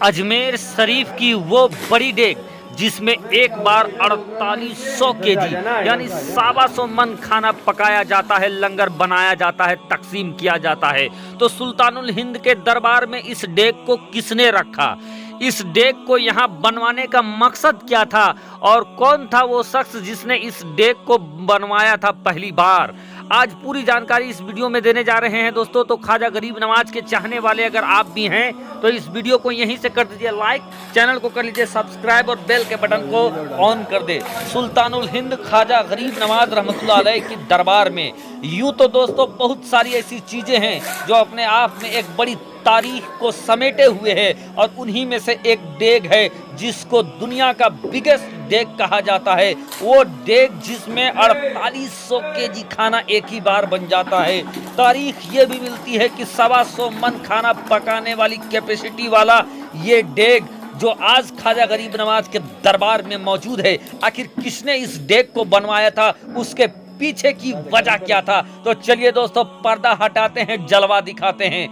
अजमेर शरीफ की वो बड़ी डेग जिसमें एक बार 4800 केजी यानी 125 मन खाना पकाया जाता है, लंगर बनाया जाता है, तकसीम किया जाता है। तो सुल्तानुल हिंद के दरबार में इस डेग को किसने रखा, इस डेग को यहाँ बनवाने का मकसद क्या था और कौन था वो शख्स जिसने इस डेग को बनवाया था पहली बार, आज पूरी जानकारी इस वीडियो में देने जा रहे हैं दोस्तों। तो ख्वाजा गरीब नवाज के चाहने वाले अगर आप भी हैं तो इस वीडियो को यहीं से कर दीजिए लाइक, चैनल को कर लीजिए सब्सक्राइब और बेल के बटन को ऑन कर दे। सुल्तानुल हिंद ख्वाजा गरीब नवाज रहमतुल्लाह अलैह की दरबार में यूं तो दोस्तों बहुत सारी ऐसी चीजें हैं जो अपने आप में एक बड़ी तारीख को समेटे हुए है और उन्हीं में से एक डेग है जिसको दुनिया का बिगेस्ट डेग कहा जाता है। वो डेग जिसमें 4800 केजी खाना एक ही बार बन जाता है। तारीख ये भी मिलती है कि 125 मन खाना पकाने वाली कैपेसिटी वाला ये डेग जो आज ख्वाजा गरीब नवाज के दरबार में मौजूद है, आखिर किसने इस डेग को बनवाया था, उसके पीछे की वजह क्या था। तो चलिए दोस्तों पर्दा हटाते हैं, जलवा दिखाते हैं।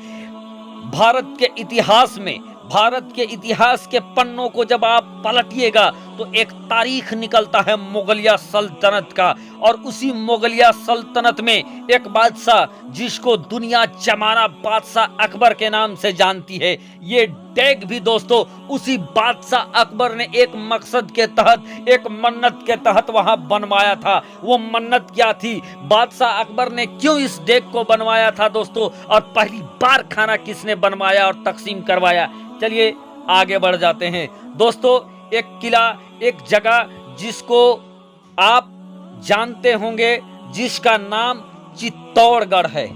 भारत के इतिहास के पन्नों को जब आप पलटिएगा तो एक तारीख निकलता है मुगलिया सल्तनत का, और उसी मुगलिया सल्तनत में एक बादशाह जिसको दुनिया जमाना बादशाह अकबर के नाम से जानती है, ये डेग भी दोस्तों उसी बादशाह अकबर ने एक मकसद के तहत, एक मन्नत के तहत वहां बनवाया था। वो मन्नत क्या थी, बादशाह अकबर ने क्यों इस डेग को बनवाया था दोस्तों, और पहली बार खाना किसने बनवाया और तकसीम करवाया। चलिए आगे बढ़ जाते हैं दोस्तों। एक किला, एक जगह जिसको आप जानते होंगे जिसका नाम चित्तौड़गढ़ है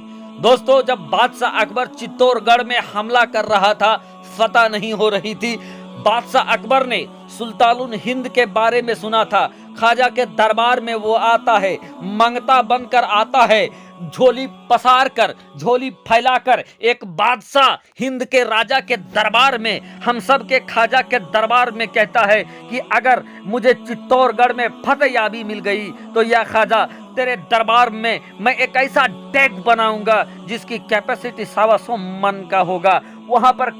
दोस्तों। जब बादशाह अकबर चित्तौड़गढ़ में हमला कर रहा था, फतह नहीं हो रही थी, बादशाह अकबर ने सुल्तानुल हिंद के बारे में सुना था। ख्वाजा के दरबार में वो आता है, मंगता बनकर आता है, झोली पसार कर, झोली फैलाकर एक बादशाह हिंद के राजा के दरबार में, हम सब के ख्वाजा के दरबार में कहता है कि अगर मुझे चित्तौड़गढ़ में फतेहयाबी मिल गई तो या ख्वाजा तेरे दरबार में मैं एक ऐसा डेग बनाऊंगा जिसकी कैपेसिटी 125 मन का होगा। वहां पर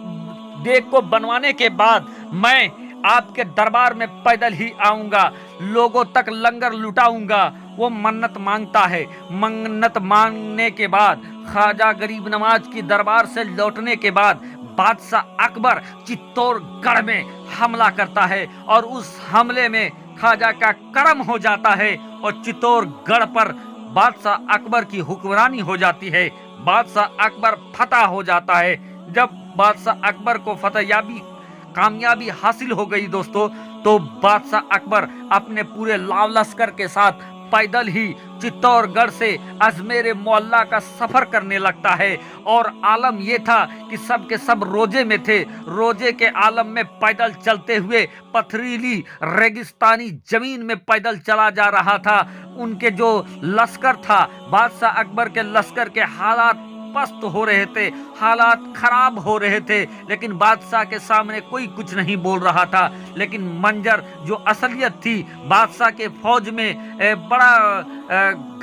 डेग को बनवाने के बाद मैं आपके दरबार में पैदल ही आऊंगा, लोगों तक लंगर लुटाऊंगा। वो मन्नत मांगता है। मन्नत मांगने के बाद ख्वाजा गरीब नवाज की दरबार से लौटने के बाद बादशाह अकबर चित्तौड़गढ़ में हमला करता है और उस हमले में ख्वाजा का कर्म हो जाता है और चित्तौड़गढ़ पर बादशाह अकबर की हुक्मरानी हो जाती है। बादशाह अकबर फतह हो जाता है। जब बादशाह अकबर को फतेहयाबी कामयाबी हासिल हो गई दोस्तों, तो बादशाह अकबर अपने पूरे लाव लश्कर के साथ पैदल ही चित्तौड़गढ़ से अजमेर मोहल्ला का सफर करने लगता है। और आलम यह था कि सब के सब रोजे में थे। रोजे के आलम में पैदल चलते हुए पथरीली रेगिस्तानी जमीन में पैदल चला जा रहा था। उनके जो लश्कर था, बादशाह अकबर के लश्कर के हालात पस्त हो रहे थे, हालात खराब हो रहे थे, लेकिन बादशाह के सामने कोई कुछ नहीं बोल रहा था। लेकिन मंजर जो असलियत थी, बादशाह के फौज में बड़ा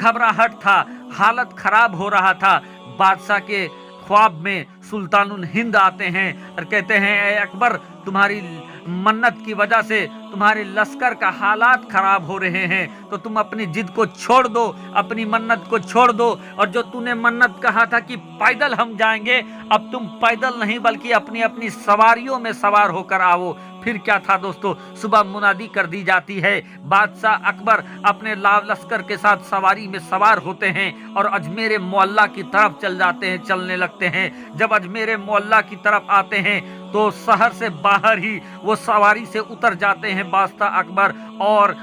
घबराहट था, हालत खराब हो रहा था। बादशाह के ख्वाब में सुल्तानुल हिंद आते हैं और कहते हैं, ए अकबर, तुम्हारी मन्नत की वजह से तुम्हारे लश्कर का हालात खराब हो रहे हैं, तो तुम अपनी जिद को छोड़ दो, अपनी मन्नत को छोड़ दो, और जो तूने मन्नत कहा था कि पैदल हम जाएंगे, अब तुम पैदल नहीं बल्कि अपनी अपनी सवारियों में सवार होकर आओ। फिर क्या था दोस्तों, सुबह मुनादी कर दी जाती है। बादशाह अकबर अपने लाव लश्कर के साथ सवारी में सवार होते हैं और अजमेर मोहल्ला की तरफ चलने लगते हैं। जब अजमेर मोहल्ला की तरफ आते हैं तो शहर से बाहर ही वो सवारी से उतर जाते हैं बादशाह अकबर और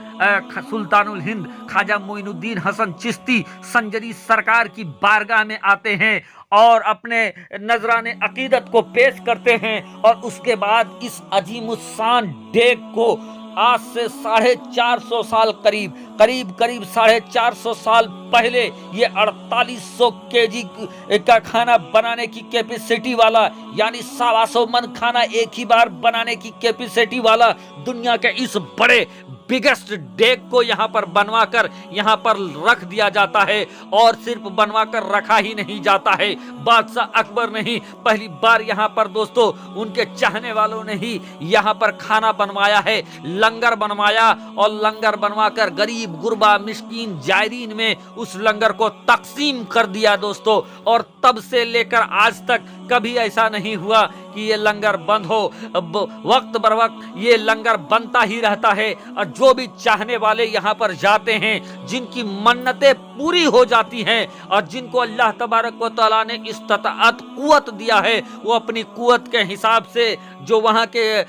सुल्तानुल हिंद ख्वाजा मोइनुद्दीन हसन चिश्ती संजरी सरकार की बारगाह में आते हैं और अपने नजराने अकीदत को पेश करते हैं। और उसके बाद इस अजीमुस्शान डेग को आज से 450 साल करीब 450 साल पहले ये 4800 केजी का खाना बनाने की कैपेसिटी वाला, यानी 125 मन खाना एक ही बार बनाने की कैपेसिटी वाला दुनिया के इस बड़े बिगेस्ट डेग को यहाँ पर बनवाकर यहाँ पर रख दिया जाता है। और सिर्फ बनवाकर रखा ही नहीं जाता है, बादशाह अकबर ने ही पहली बार यहाँ पर दोस्तों उनके चाहने वालों ने ही यहाँ पर खाना बनवाया है, लंगर बनवाया और लंगर बनवाकर गरीब गुरबा मिस्कीन जायरीन में उस लंगर को तकसीम कर दिया दोस्तों। और तब से लेकर आज तक कभी ऐसा नहीं हुआ कि ये लंगर बंद हो। वक्त बर वक्त ये लंगर बनता ही रहता है और जो भी चाहने वाले यहाँ पर जाते हैं, जिनकी मन्नतें पूरी हो जाती हैं और जिनको अल्लाह तबारक व तआला ने इस्ताअत कुव्वत दिया है, वो अपनी कुव्वत के हिसाब से जो वहाँ के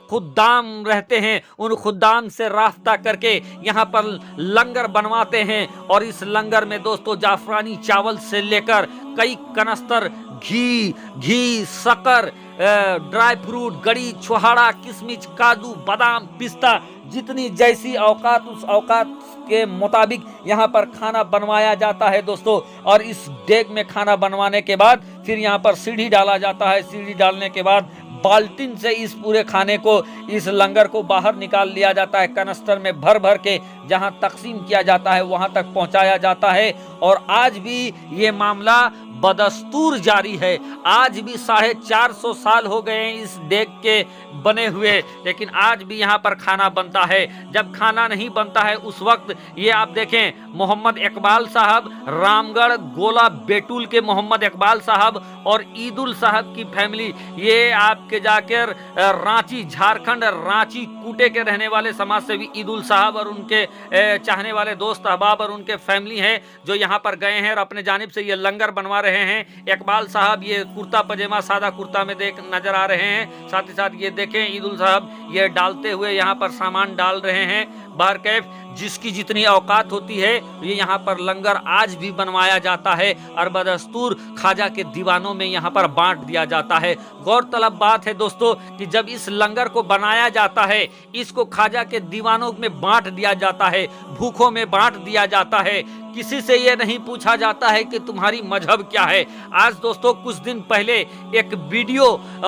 खुद्दाम रहते हैं उन खुद्दाम से रास्ता करके यहाँ पर लंगर बनवाते हैं। और इस लंगर में दोस्तों जाफरानी चावल से लेकर कई कनस्तर घी शक्कर, ड्राई फ्रूट, गड़ी, छुहाड़ा, किशमिश, काजू, बादाम, पिस्ता, जितनी जैसी औकात उस औकात के मुताबिक यहाँ पर खाना बनवाया जाता है दोस्तों। और इस डेग में खाना बनवाने के बाद फिर यहाँ पर सीढ़ी डाला जाता है। सीढ़ी डालने के बाद बाल्टीन से इस पूरे खाने को, इस लंगर को बाहर निकाल लिया जाता है, कनस्तर में भर भर के जहां तकसीम किया जाता है वहां तक पहुंचाया जाता है। और आज भी ये मामला बदस्तूर जारी है। आज भी 450 साल हो गए हैं इस डेग के बने हुए, लेकिन आज भी यहाँ पर खाना बनता है। जब खाना नहीं बनता है उस वक्त ये आप देखें, मोहम्मद इकबाल साहब, रामगढ़ गोला बेटुल के मोहम्मद इकबाल साहब और ईदुल साहब की फैमिली, ये आपके जाकर रांची झारखंड रांची कूटे के रहने वाले समाज सेवी ईदुल साहब और उनके चाहने वाले दोस्त अहबाब और उनके फैमिली हैं जो यहाँ पर गए हैं और अपने जानिब से ये लंगर बनवा रहे हैं। इकबाल साहब ये कुर्ता पजामा सादा कुर्ता में नजर आ रहे हैं। साथ ही साथ ये देखें ईदुल साहब ये डालते हुए यहाँ पर सामान डाल रहे हैं। बहरकैफ जिसकी जितनी औकात होती है ये यहाँ पर लंगर आज भी बनवाया जाता है और बदस्तूर ख्वाजा के दीवानों में यहाँ पर बांट दिया जाता है। गौरतलब बात है दोस्तों कि जब इस लंगर को बनाया जाता है, इसको ख्वाजा के दीवानों में बांट दिया जाता है, भूखों में बांट दिया जाता है, किसी से ये नहीं पूछा जाता है कि तुम्हारी मजहब क्या है। आज दोस्तों कुछ दिन पहले एक वीडियो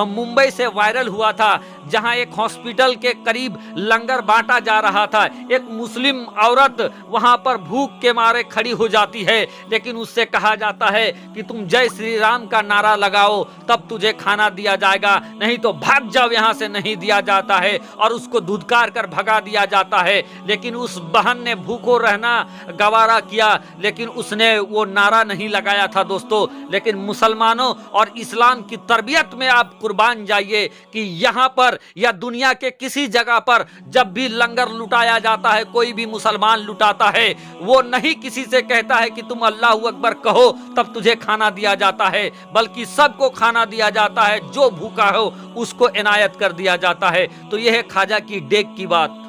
मुंबई से वायरल हुआ था जहां एक हॉस्पिटल के करीब लंगर बांटा जा रहा था। एक मुस्लिम औरत वहां पर भूख के मारे खड़ी हो जाती है, लेकिन उससे कहा जाता है कि तुम जय श्री राम का नारा लगाओ तब तुझे खाना दिया जाएगा, नहीं तो भाग जाओ यहाँ से, नहीं दिया जाता है और उसको धुतकार कर भगा दिया जाता है। लेकिन उस बहन ने भूखो रहना गवारा किया, लेकिन उसने वो नारा नहीं लगाया था दोस्तों। लेकिन मुसलमानों और इस्लाम की तरबियत में आप कुर्बान जाइए कि यहाँ पर या दुनिया के किसी जगह पर जब भी लंगर लुटाया जाता है, कोई भी मुसलमान लुटाता है, वो नहीं किसी से कहता है कि तुम अल्लाहू अकबर कहो तब तुझे खाना दिया जाता है, बल्कि सबको खाना दिया जाता है। जो भूखा हो उसको इनायत कर दिया जाता है। तो यह है ख्वाजा की डेग की बात।